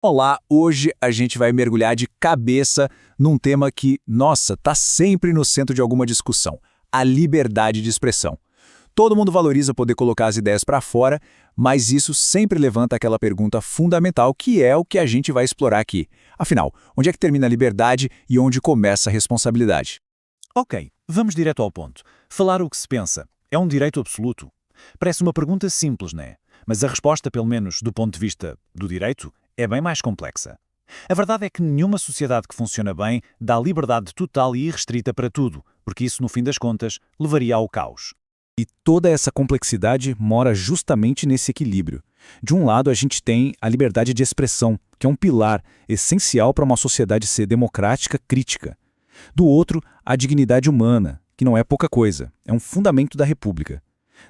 Olá, hoje a gente vai mergulhar de cabeça num tema que, nossa, tá sempre no centro de alguma discussão: a liberdade de expressão. Todo mundo valoriza poder colocar as ideias para fora, mas isso sempre levanta aquela pergunta fundamental que é o que a gente vai explorar aqui. Afinal, onde é que termina a liberdade e onde começa a responsabilidade? Ok, vamos direto ao ponto. Falar o que se pensa é um direito absoluto? Parece uma pergunta simples, né? Mas a resposta, pelo menos do ponto de vista do direito, é bem mais complexa. A verdade é que nenhuma sociedade que funciona bem dá liberdade total e irrestrita para tudo, porque isso, no fim das contas, levaria ao caos. E toda essa complexidade mora justamente nesse equilíbrio. De um lado, a gente tem a liberdade de expressão, que é um pilar essencial para uma sociedade ser democrática, crítica. Do outro, a dignidade humana, que não é pouca coisa, é um fundamento da República.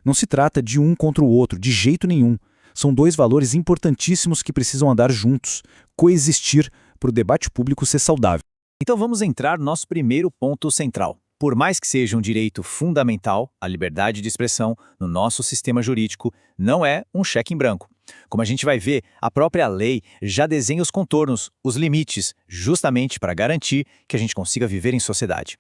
Não se trata de um contra o outro, de jeito nenhum. São dois valores importantíssimos que precisam andar juntos, coexistir para o debate público ser saudável. Então vamos entrar no nosso primeiro ponto central. Por mais que seja um direito fundamental, a liberdade de expressão no nosso sistema jurídico não é um cheque em branco. Como a gente vai ver, a própria lei já desenha os contornos, os limites, justamente para garantir que a gente consiga viver em sociedade.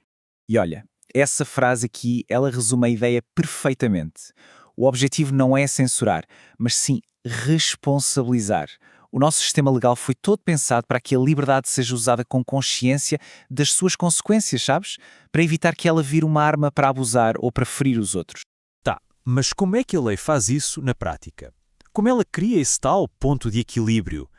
E olha, essa frase aqui, ela resume a ideia perfeitamente. O objetivo não é censurar, mas sim responsabilizar. O nosso sistema legal foi todo pensado para que a liberdade seja usada com consciência das suas consequências, sabes? Para evitar que ela vire uma arma para abusar ou para ferir os outros. Tá, mas como é que a lei faz isso na prática? Como ela cria esse tal ponto de equilíbrio?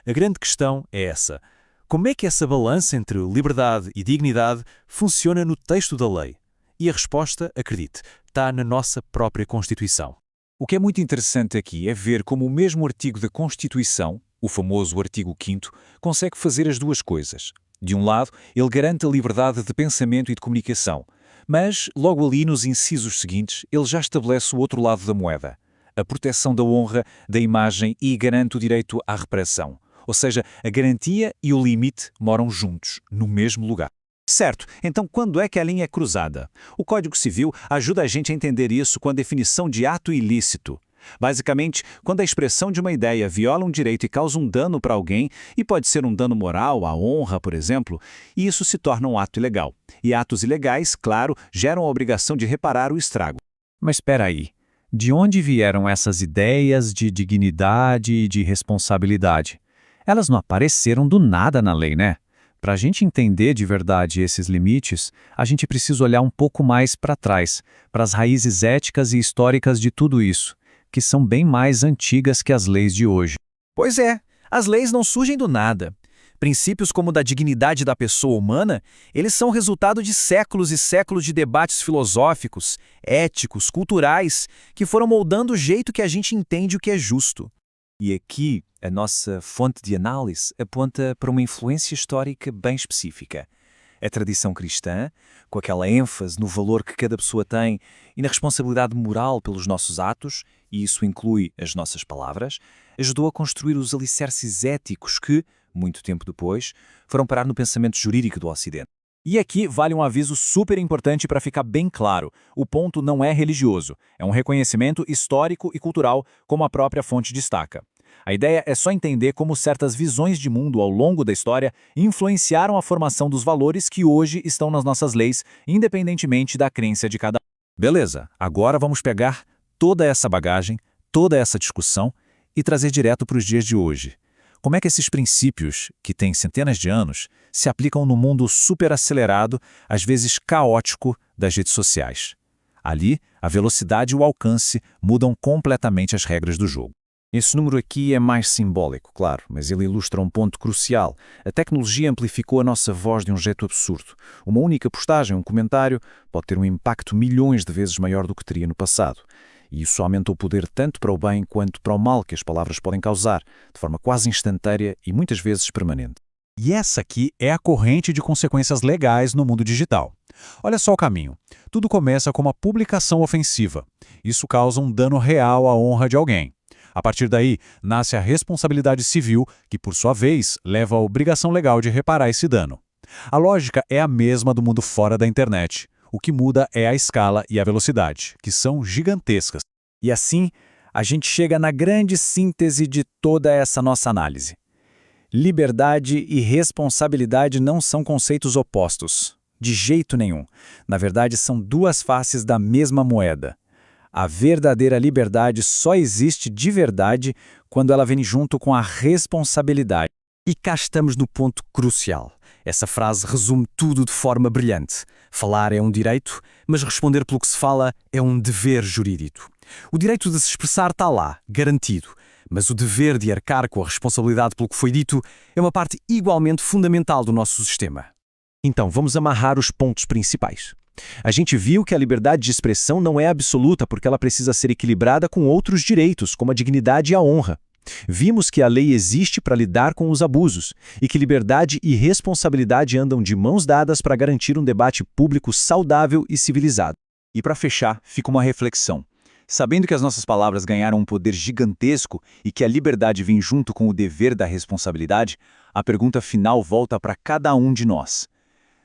A grande questão é essa. Como é que essa balança entre liberdade e dignidade funciona no texto da lei? E a resposta, acredite, está na nossa própria Constituição. O que é muito interessante aqui é ver como o mesmo artigo da Constituição, o famoso artigo 5º, consegue fazer as duas coisas. De um lado, ele garante a liberdade de pensamento e de comunicação, mas, logo ali nos incisos seguintes, ele já estabelece o outro lado da moeda, a proteção da honra, da imagem e garante o direito à reparação. Ou seja, a garantia e o limite moram juntos, no mesmo lugar. Certo, então quando é que a linha é cruzada? O Código Civil ajuda a gente a entender isso com a definição de ato ilícito. Basicamente, quando a expressão de uma ideia viola um direito e causa um dano para alguém, e pode ser um dano moral, à honra, por exemplo, e isso se torna um ato ilegal. E atos ilegais, claro, geram a obrigação de reparar o estrago. Mas espera aí, de onde vieram essas ideias de dignidade e de responsabilidade? Elas não apareceram do nada na lei, né? Para a gente entender de verdade esses limites, a gente precisa olhar um pouco mais para trás, para as raízes éticas e históricas de tudo isso, que são bem mais antigas que as leis de hoje. Pois é, as leis não surgem do nada. Princípios como o da dignidade da pessoa humana, eles são resultado de séculos e séculos de debates filosóficos, éticos, culturais, que foram moldando o jeito que a gente entende o que é justo. E aqui, a nossa fonte de análise aponta para uma influência histórica bem específica. A tradição cristã, com aquela ênfase no valor que cada pessoa tem e na responsabilidade moral pelos nossos atos, e isso inclui as nossas palavras, ajudou a construir os alicerces éticos que, muito tempo depois, foram parar no pensamento jurídico do Ocidente. E aqui vale um aviso super importante para ficar bem claro. O ponto não é religioso, é um reconhecimento histórico e cultural, como a própria fonte destaca. A ideia é só entender como certas visões de mundo ao longo da história influenciaram a formação dos valores que hoje estão nas nossas leis, independentemente da crença de cada um. Beleza, agora vamos pegar toda essa bagagem, toda essa discussão e trazer direto para os dias de hoje. Como é que esses princípios, que têm centenas de anos, se aplicam no mundo superacelerado, às vezes caótico, das redes sociais? Ali, a velocidade e o alcance mudam completamente as regras do jogo. Esse número aqui é mais simbólico, claro, mas ele ilustra um ponto crucial. A tecnologia amplificou a nossa voz de um jeito absurdo. Uma única postagem, um comentário, pode ter um impacto milhões de vezes maior do que teria no passado. E isso aumenta o poder tanto para o bem quanto para o mal que as palavras podem causar, de forma quase instantânea e muitas vezes permanente. E essa aqui é a corrente de consequências legais no mundo digital. Olha só o caminho. Tudo começa com uma publicação ofensiva. Isso causa um dano real à honra de alguém. A partir daí, nasce a responsabilidade civil, que, por sua vez, leva a obrigação legal de reparar esse dano. A lógica é a mesma do mundo fora da internet. O que muda é a escala e a velocidade, que são gigantescas. E assim, a gente chega na grande síntese de toda essa nossa análise. Liberdade e responsabilidade não são conceitos opostos. De jeito nenhum. Na verdade, são duas faces da mesma moeda. A verdadeira liberdade só existe de verdade quando ela vem junto com a responsabilidade. E cá estamos no ponto crucial. Essa frase resume tudo de forma brilhante. Falar é um direito, mas responder pelo que se fala é um dever jurídico. O direito de se expressar está lá, garantido, mas o dever de arcar com a responsabilidade pelo que foi dito é uma parte igualmente fundamental do nosso sistema. Então, vamos amarrar os pontos principais. A gente viu que a liberdade de expressão não é absoluta porque ela precisa ser equilibrada com outros direitos, como a dignidade e a honra. Vimos que a lei existe para lidar com os abusos e que liberdade e responsabilidade andam de mãos dadas para garantir um debate público saudável e civilizado. E para fechar, fica uma reflexão. Sabendo que as nossas palavras ganharam um poder gigantesco e que a liberdade vem junto com o dever da responsabilidade, a pergunta final volta para cada um de nós.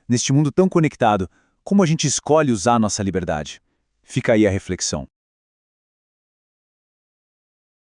Neste mundo tão conectado, como a gente escolhe usar nossa liberdade? Fica aí a reflexão.